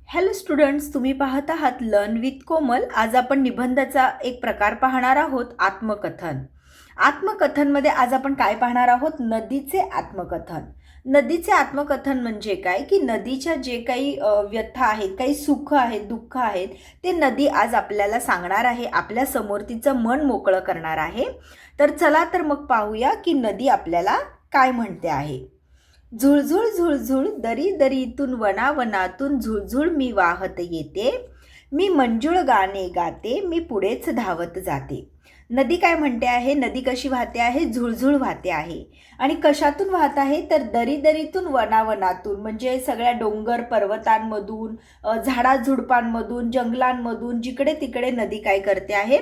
Hello students, तुम्ही पाहत आहात लर्न विथ कोमल. आज आपण निबंधाचा एक प्रकार पाहणार आहोत, आत्मकथन. आत्मकथनमध्ये आज आपण काय पाहणार आहोत? नदीचे आत्मकथन. नदीचे आत्मकथन म्हणजे काय की नदीच्या जे काही व्यथा आहेत, काही सुख आहेत, दुःख आहेत, ते नदी आज आपल्याला सांगणार आहे. आपल्या समोर तिचं मन मोकळं करणार आहे. तर चला तर मग पाहूया की नदी आपल्याला काय म्हणते आहे. झुळझुळ झुळझुळ दरी दरीतून वनावनातून झुळझुळ मी वाहत येते, मी मंजुळ गाणे गाते, मी पुढेच धावत जाते. नदी काय म्हणते आहे? नदी कशी वाहते आहे? झुळझुळ वाहते आहे. आणि कशातून वाहत आहे? तर दरी दरीतून वनावनातून, म्हणजे सगळ्या डोंगर पर्वतांमधून, झाडाझुडपांमधून, जंगलांमधून, जिकडे तिकडे नदी काय करते आहे?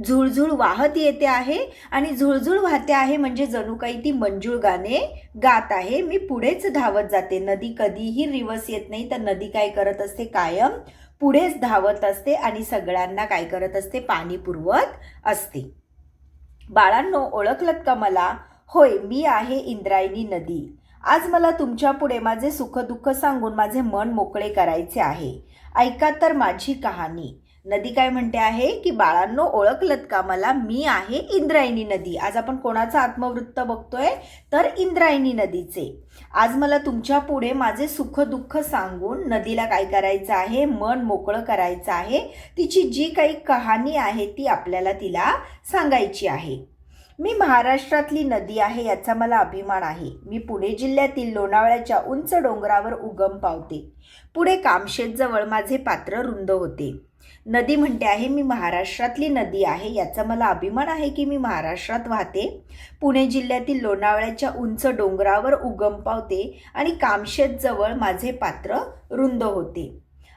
झुळझुळ वाहत येते आहे. आणि झुळझुळ वाहते आहे म्हणजे जणू काही ती मंजूळ गाणे गात आहे. मी पुढेच धावत जाते. नदी कधीही रिवर्स येत नाही, तर नदी काय करत असते? कायम पुढेच धावत असते आणि सगळ्यांना काय करत असते? पाणी पुरवत असते. बाळांनो, ओळखलत का मला? होय, मी आहे इंद्रायणी नदी. आज मला तुमच्या पुढे माझे सुख दुःख सांगून माझे मन मोकळे करायचे आहे. ऐका तर माझी कहाणी. नदी काय म्हणते आहे की बाळांनो, ओळखलत का मला? मी आहे इंद्रायणी नदी. आज आपण कोणाचं आत्मवृत्त बघतोय? तर इंद्रायणी नदीचे. आज मला तुमच्या पुढे माझे सुख दुःख सांगून नदीला काय करायचं आहे? मन मोकळं करायचं आहे. तिची जी काही कहाणी आहे ती आपल्याला तिला सांगायची आहे. मी महाराष्ट्रातली नदी आहे, याचा मला अभिमान आहे. मी पुणे जिल्ह्यातील लोणावळ्याच्या उंच डोंगरावर उगम पावते. पुढे कामशेतजवळ माझे पात्र रुंद होते. नदी म्हणते आहे, मी महाराष्ट्रातली नदी आहे, याचा मला अभिमान आहे की मी महाराष्ट्रात वाहते. पुणे जिल्ह्यातील लोणावळ्याच्या उंच डोंगरावर उगम पावते आणि कामशेतजवळ माझे पात्र रुंद होते.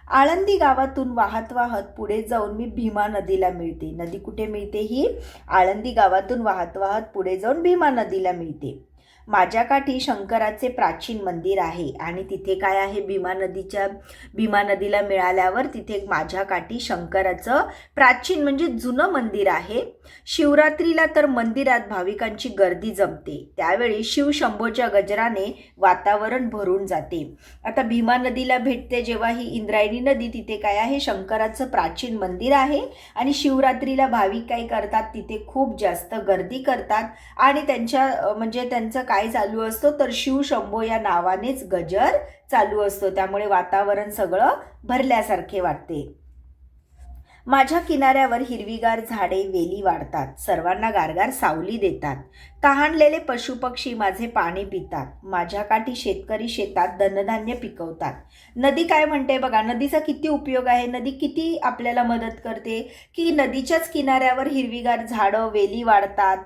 आळंदी गावातून वाहत वाहत पुढे जाऊन मी भीमा नदीला मिळते. नदी कुठे मिळते? ही आळंदी गावातून वाहत वाहत पुढे जाऊन भीमा नदीला मिळते. माझ्या काठी शंकराचे प्राचीन मंदिर आहे. आणि तिथे काय आहे? भीमा नदीला मिळाल्यावर तिथे माझ्या काठी शंकराचं प्राचीन म्हणजे जुनं मंदिर आहे. शिवरात्रीला तर मंदिरात भाविकांची गर्दी जमते. त्यावेळी शिवशंभोच्या गजराने वातावरण भरून जाते. आता भीमा नदीला भेटते जेव्हा ही इंद्रायणी नदी, तिथे काय आहे? शंकराचं प्राचीन मंदिर आहे. आणि शिवरात्रीला भाविक काय करतात? तिथे खूप जास्त गर्दी करतात. आणि त्यांचं काय चालू असतं? तर शिवशंभो या नावानेच गजर चालू असतो. त्यामुळे वातावरण सगळं भरल्यासारखे वाटते. माझ्या किनाऱ्यावर हिरवीगार झाडे वेली वाढतात. सर्वांना गारगार सावली देतात. तहानलेले पशुपक्षी माझे पाणी पितात. माझ्या काठी शेतकरी शेतात धनधान्य पिकवतात. नदी काय म्हणते बघा, नदीचा किती उपयोग आहे. नदी किती आपल्याला मदत करते की नदीच्याच किनाऱ्यावर हिरवीगार झाडं वेली वाढतात,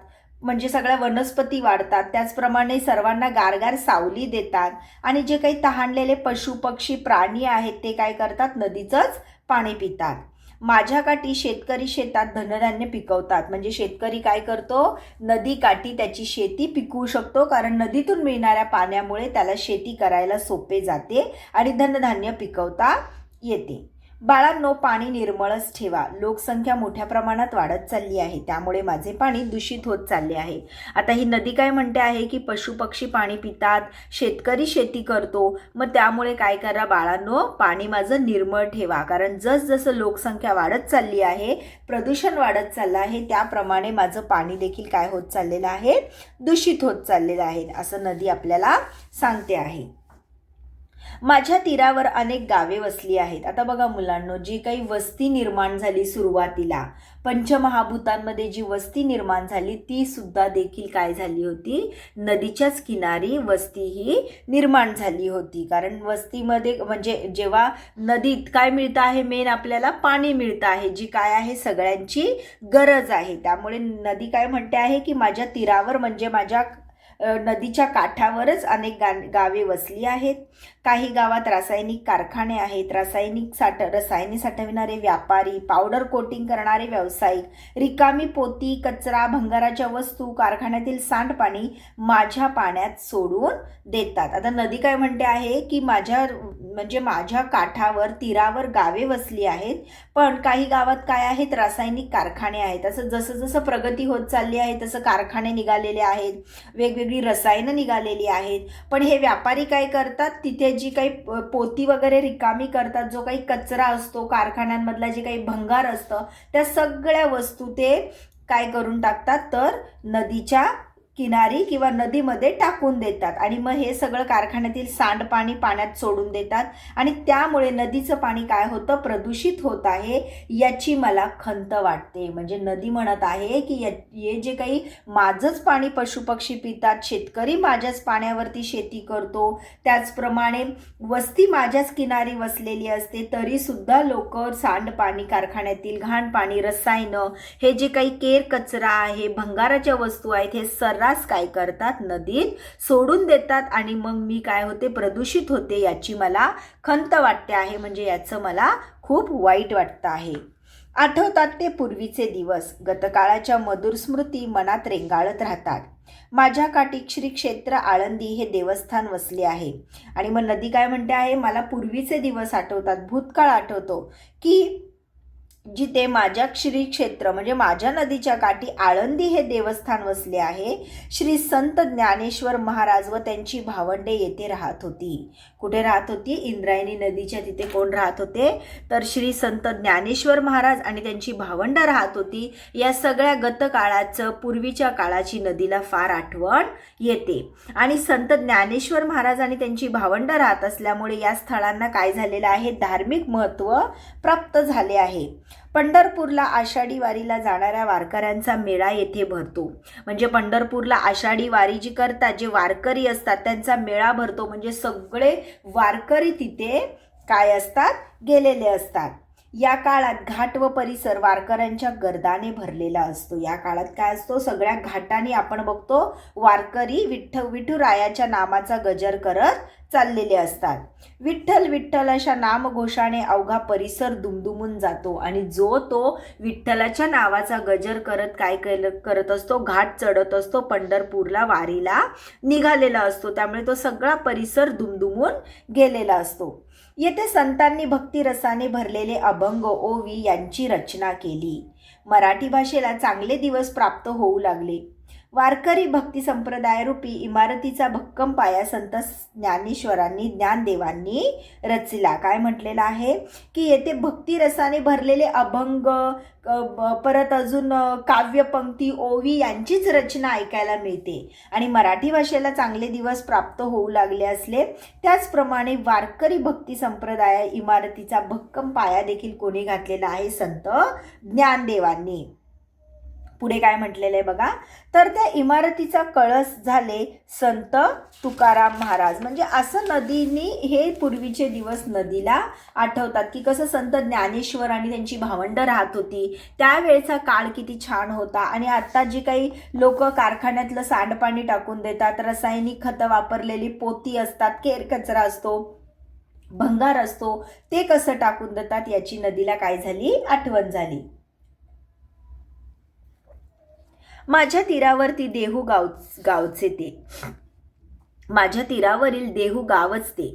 म्हणजे सगळ्या वनस्पती वाढतात. त्याचप्रमाणे सर्वांना गारगार सावली देतात. आणि जे काही तहानलेले पशु पक्षी प्राणी आहेत ते काय करतात? नदीचंच पाणी पितात. माझ्या काठी शेतकरी शेतात धनधान्य पिकवतात. म्हणजे शेतकरी काय करतो? नदी काठी त्याची शेती पिकवू शकतो, कारण नदीतून मिळणाऱ्या पाण्यामुळे त्याला शेती करायला सोपे जाते आणि धनधान्य पिकवता येते. बाळांनो, पाणी निर्मळच ठेवा. लोकसंख्या मोठ्या प्रमाणात वाढत चालली आहे, त्यामुळे माझे पाणी दूषित होत चालले आहे. आता ही नदी काय म्हणते आहे की पशुपक्षी पाणी पितात, शेतकरी शेती करतो, मग त्यामुळे काय करा बाळांनो? पाणी माझं निर्मळ ठेवा. कारण जसजसं लोकसंख्या वाढत चालली आहे, प्रदूषण वाढत चाललं आहे, त्याप्रमाणे माझं पाणी देखील काय होत चाललेलं आहे? दूषित होत चाललेलं आहे, असं नदी आपल्याला सांगते आहे. माझ्या तीरावर अनेक गावे वसली आहेत. आता बघा मुलांनो, जी काही वस्ती निर्माण झाली सुरुवातीला, पंचमहाभूतांमध्ये जी वस्ती निर्माण झाली ती सुद्धा देखील काय झाली होती? नदीच्याच किनारी वस्ती ही निर्माण झाली होती. कारण वस्तीमध्ये म्हणजे जेव्हा नदीत काय मिळतं आहे? मेन आपल्याला पाणी मिळतं आहे, जी काय आहे? सगळ्यांची गरज आहे. त्यामुळे नदी काय म्हणते आहे की माझ्या तीरावर म्हणजे माझ्या नदीच्या काठावरच अनेक गावे वसली आहेत. काही गावात रासायनिक कारखाने आहेत. रसायने साठविणारे व्यापारी, पावडर कोटिंग करणारे व्यावसायिक, रिकामी पोती, कचरा, भंगाराच्या वस्तू, कारखान्यातील सांडपाणी माझ्या पाण्यात सोडून देतात. आता नदी काय म्हणते आहे की माझ्या म्हणजे माझ्या काठावर तीरावर गावे वसली आहेत, पण काही गावात काय आहेत, रासायनिक कारखाने आहेत. असं जसं जसं प्रगती होत चालली आहे तसं कारखाने निघालेले आहेत, वेगवेगळी रसायनं निघालेली आहेत. पण हे व्यापारी काय करतात, तिथे जी काही पोती वगैरे रिकामी करतात, जो काही कचरा असतो कारखान्यांमधला, जे काही भंगार असतं, त्या सगळ्या वस्तू ते काय करून टाकतात, तर नदीच्या किनारी किंवा नदीमध्ये टाकून देतात. आणि मग हे सगळं कारखान्यातील सांडपाणी पाण्यात सोडून देतात आणि त्यामुळे नदीचं पाणी काय होतं, प्रदूषित होत आहे. याची मला खंत वाटते. म्हणजे नदी म्हणत आहे की हे जे काही माझंच पाणी पशुपक्षी पितात, शेतकरी माझ्याच पाण्यावरती शेती करतो, त्याचप्रमाणे वस्ती माझ्याच किनारी वसलेली असते, तरीसुद्धा लोक सांडपाणी, कारखान्यातील घाण पाणी, रसायनं, हे जे काही केर कचरा आहे, भंगाराच्या वस्तू आहेत, हे काय करतात, नदीत सोडून देतात आणि मग मी काय होते, प्रदूषित होते. याची मला खंत वाटते आहे. म्हणजे याचं मला खूप वाईट वाटतं आहे. आठवतात ते पूर्वीचे दिवस, गतकाळाच्या मधुर स्मृती मनात रेंगाळत राहतात. माझ्या काठी श्री क्षेत्र आळंदी हे देवस्थान वसले आहे. आणि मग नदी काय म्हणते आहे, मला पूर्वीचे दिवस आठवतात, भूतकाळ आठवतो की जिथे माझ्या श्री क्षेत्र म्हणजे माझ्या नदीच्या काठी आळंदी हे देवस्थान वसले आहे. श्री संत ज्ञानेश्वर महाराज व त्यांची भावंडे येथे राहत होती. कुठे राहत होती, इंद्रायणी नदीच्या तिथे कोण राहत होते, तर श्री संत ज्ञानेश्वर महाराज आणि त्यांची भावंड राहत होती. या सगळ्या गतकाळाचं, पूर्वीच्या काळाची नदीला फार आठवण येते. आणि संत ज्ञानेश्वर महाराज आणि त्यांची भावंड राहत असल्यामुळे या स्थळांना काय झालेलं आहे, धार्मिक महत्त्व प्राप्त झाले आहे. पंढरपूरला आषाढी वारीला जाणाऱ्या वारकऱ्यांचा मेळा येथे भरतो. म्हणजे पंढरपूरला आषाढी वारी जी करतात, जे वारकरी असतात, त्यांचा मेळा भरतो. म्हणजे सगळे वारकरी तिथे काय असतात, गेलेले असतात. या काळात घाट व परिसर वारकऱ्यांच्या गर्दाने भरलेला असतो. या काळात काय असतो, सगळ्या घाटांनी आपण बघतो वारकरी विठुरायाच्या नामाचा गजर करत चाललेले असतात. विठ्ठल विठ्ठल अशा नामघोषाने अवघा परिसर दुमदुमून जातो. आणि जो तो विठ्ठलाच्या नावाचा गजर करत काय करत असतो, घाट चढत असतो, पंढरपूरला वारीला निघालेला असतो. त्यामुळे तो सगळा परिसर दुमदुमून गेलेला असतो. येथे संतांनी भक्तिरसाने भरलेले अभंग, ओवी यांची रचना केली. मराठी भाषेला चांगले दिवस प्राप्त होऊ लागले. वारकरी भक्ती संप्रदायरूपी इमारतीचा भक्कम पाया संत ज्ञानेश्वरांनी, ज्ञानदेवांनी रचला. काय म्हटलेलं आहे की येथे भक्तिरसाने भरलेले अभंग, परत अजून काव्यपंक्ती, ओवी यांचीच रचना ऐकायला मिळते. आणि मराठी भाषेला चांगले दिवस प्राप्त होऊ लागले असले, त्याचप्रमाणे वारकरी भक्ती संप्रदाय इमारतीचा भक्कम पाया देखील कोणी घातलेला आहे, संत ज्ञानदेवांनी. पुढे काय म्हटलेलं आहे बघा, तर त्या इमारतीचा कळस झाले संत तुकाराम महाराज. म्हणजे असं नदीनी हे पूर्वीचे दिवस नदीला आठवतात की कसं संत ज्ञानेश्वर आणि त्यांची भावंड राहत होती. त्यावेळेचा काळ किती छान होता. आणि आता जी काही लोक कारखान्यातलं सांडपाणी टाकून देतात, रासायनिक खतं वापरलेली पोती असतात, केर कचरा असतो, भंगार असतो, ते कसं टाकून देतात, याची नदीला काय झाली, आठवण झाली. माझ्या तीरावरती देहू गावचे ते, माझ्या तीरावरील देहू गावच ते.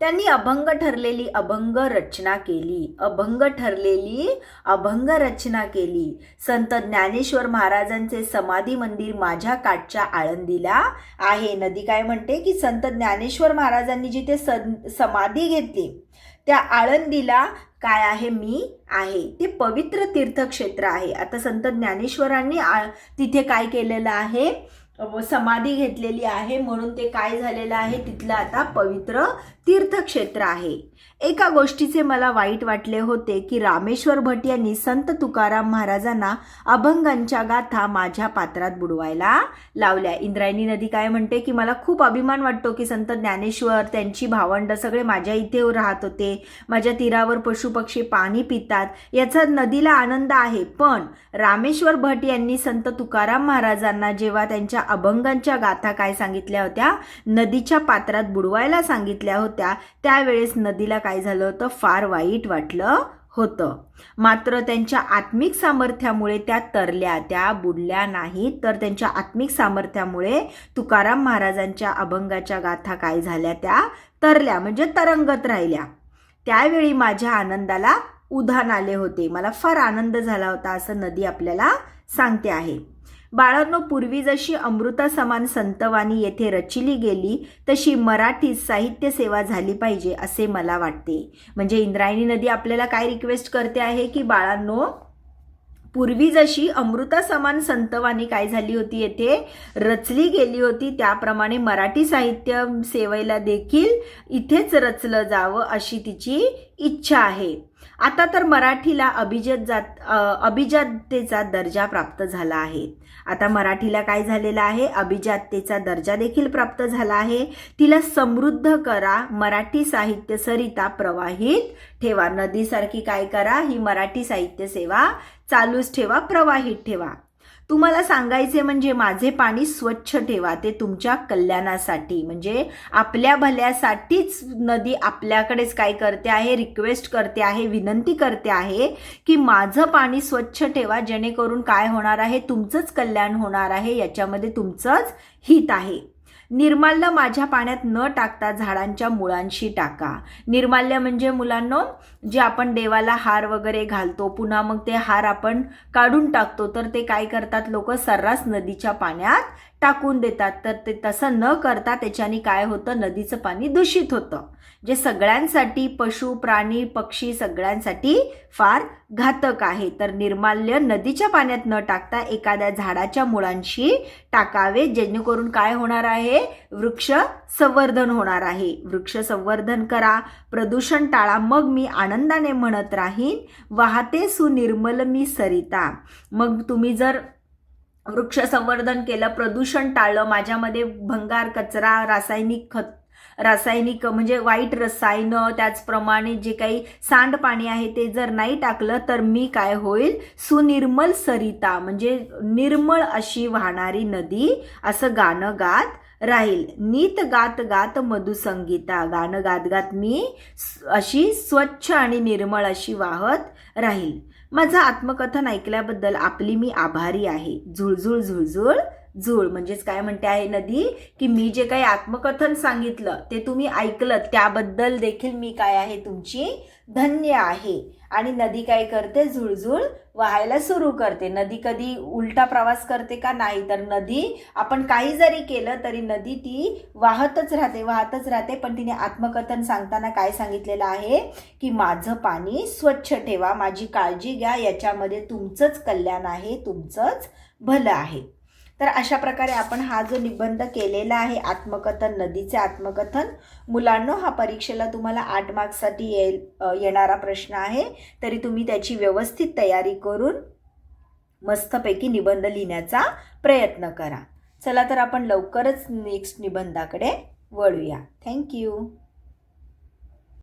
त्यांनी अभंग ठरलेली अभंग रचना केली. अभंग ठरलेली अभंग रचना केली. संत ज्ञानेश्वर महाराजांचे समाधी मंदिर माझ्या काठच्या आळंदीला आहे. नदी काय म्हणते की संत ज्ञानेश्वर महाराजांनी जिथे समाधी घेतली त्या आळंदीला काय आहे, मी आहे. ते पवित्र तीर्थक्षेत्र आहे. आता संत ज्ञानेश्वरांनी तिथे काय केलेलं आहे, समाधी घेतलेली आहे, म्हणून ते काय झालेलं आहे, तिथलं आता पवित्र तीर्थक्षेत्र आहे. एका गोष्टीचे मला वाईट वाटले होते की रामेश्वर भट यांनी संत तुकाराम महाराजांना अभंगांच्या गाथा माझ्या पात्रात बुडवायला लावल्या. इंद्रायणी नदी काय म्हणते की मला खूप अभिमान वाटतो की संत ज्ञानेश्वर, त्यांची भावंड सगळे माझ्या इथे राहत होते, माझ्या तीरावर पशुपक्षी पाणी पितात, याचा नदीला आनंद आहे. पण रामेश्वर भट यांनी संत तुकाराम महाराजांना जेव्हा त्यांच्या अभंगांच्या गाथा काय सांगितल्या होत्या, नदीच्या पात्रात बुडवायला सांगितल्या होत्या, त्यावेळेस नदीला काय झालं होतं, फार वाईट वाटलं होतं. मात्र त्यांच्या आत्मिक सामर्थ्यामुळे त्या तरल्या, त्या बुडल्या नाहीत, तर त्यांच्या आत्मिक सामर्थ्यामुळे तुकाराम महाराजांच्या अभंगाच्या गाथा काय झाल्या, त्या तरल्या म्हणजे तरंगत राहिल्या. त्यावेळी माझ्या आनंदाला उधाण आले होते, मला फार आनंद झाला होता, असं नदी आपल्याला सांगते आहे. बाळांनो, पूर्वी जशी अमृता समान संतवाणी येथे रचिली गेली तशी मराठीत साहित्य सेवा झाली पाहिजे असे मला वाटते. म्हणजे इंद्रायणी नदी आपल्याला काय रिक्वेस्ट करते आहे की बाळांनो, पूर्वी जशी अमृता समान संतवाणी काय झाली होती, येथे रचली गेली होती, त्याप्रमाणे मराठी साहित्य सेवेला देखील इथेच रचलं जावं अशी तिची इच्छा आहे. आता तर मराठीला अभिजाततेचा दर्जा प्राप्त झाला आहे. आता मराठीला काय झालेला आहे, अभिजाततेचा दर्जा देखील प्राप्त झाला आहे. तिला समृद्ध करा, मराठी साहित्य सरिता प्रवाहित ठेवा. नदीसारखी काय करा, ही मराठी साहित्य सेवा चालूच ठेवा, प्रवाहित ठेवा. तुम्हाला सांगायचे म्हणजे माझे पाणी स्वच्छ ठेवा, ते तुमच्या कल्याणासाठी, म्हणजे आपल्या भल्यासाठीच नदी आपल्याकडेच काय करते आहे, रिक्वेस्ट करते आहे, विनंती करते आहे की माझं पाणी स्वच्छ ठेवा, जेणेकरून काय होणार आहे, तुमचंच कल्याण होणार आहे, याच्यामध्ये तुमचंच हित आहे. निर्माल्य माझ्या पाण्यात न टाकता झाडांच्या मुळांशी टाका. निर्माल्य म्हणजे मुलांनो, जे आपण देवाला हार वगैरे घालतो, पुन्हा मग ते हार आपण काढून टाकतो, तर ते काय करतात लोक, सर्रास नदीच्या पाण्यात टाकून देतात. तर ते तसं न करता त्याच्याने काय होतं, नदीचं पाणी दूषित होतं, जे सगळ्यांसाठी, पशु प्राणी पक्षी सगळ्यांसाठी फार घातक आहे. तर निर्माल्य नदीच्या पाण्यात न टाकता एखाद्या झाडाच्या मुळांशी टाकावे, जेणेकरून काय होणार आहे, वृक्ष संवर्धन होणार आहे. वृक्ष संवर्धन करा, प्रदूषण टाळा, मग मी आनंदाने म्हणत राहीन, वाहते सुनिर्मल मी सरिता. मग तुम्ही जर वृक्ष संवर्धन केलं, प्रदूषण टाळलं, माझ्यामध्ये भंगार कचरा, रासायनिक म्हणजे वाईट रसायनं, त्याचप्रमाणे जे काही सांडपाणी आहे ते जर नाही टाकलं, तर मी काय होईल, सुनिर्मल सरिता म्हणजे निर्मळ अशी वाहणारी नदी, असं गाणं गात राहील. नीत गात गात मधुसंगीता, गाणं गात गात मी अशी स्वच्छ आणि निर्मळ अशी वाहत राहील. माझं आत्मकथन ऐकल्याबद्दल आपली मी आभारी आहे. झुळझुळ झुळझुळ झुळ म्हणजेच काय म्हणते आहे नदी, की मी जे काही आत्मकथन सांगितलं ते तुम्ही ऐकलं, त्याबद्दल देखील मी काय आहे, तुमची धन्य आहे. आणि नदी काय करते, झुळझुळ वाहायला सुरू करते. नदी कधी उलटा प्रवास करते का, नाही, तर नदी आपण काही जरी केलं तरी नदी ती वाहतच राहते. पण तिने आत्मकथन सांगताना काय सांगितलेलं आहे की माझं पाणी स्वच्छ ठेवा, माझी काळजी घ्या, याच्यामध्ये तुमचंच कल्याण आहे, तुमचंच भलं आहे. तर अशा प्रकारे आपण हा जो निबंध केलेला आहे, आत्मकथन, नदीचे आत्मकथन. मुलांनो, हा परीक्षेला तुम्हाला 8 मार्क्ससाठी येणारा प्रश्न आहे, तरी तुम्ही त्याची व्यवस्थित तयारी करून मस्तपैकी निबंध लिहिण्याचा प्रयत्न करा. चला तर आपण लवकरच नेक्स्ट निबंधाकडे वळूया. थँक्यू.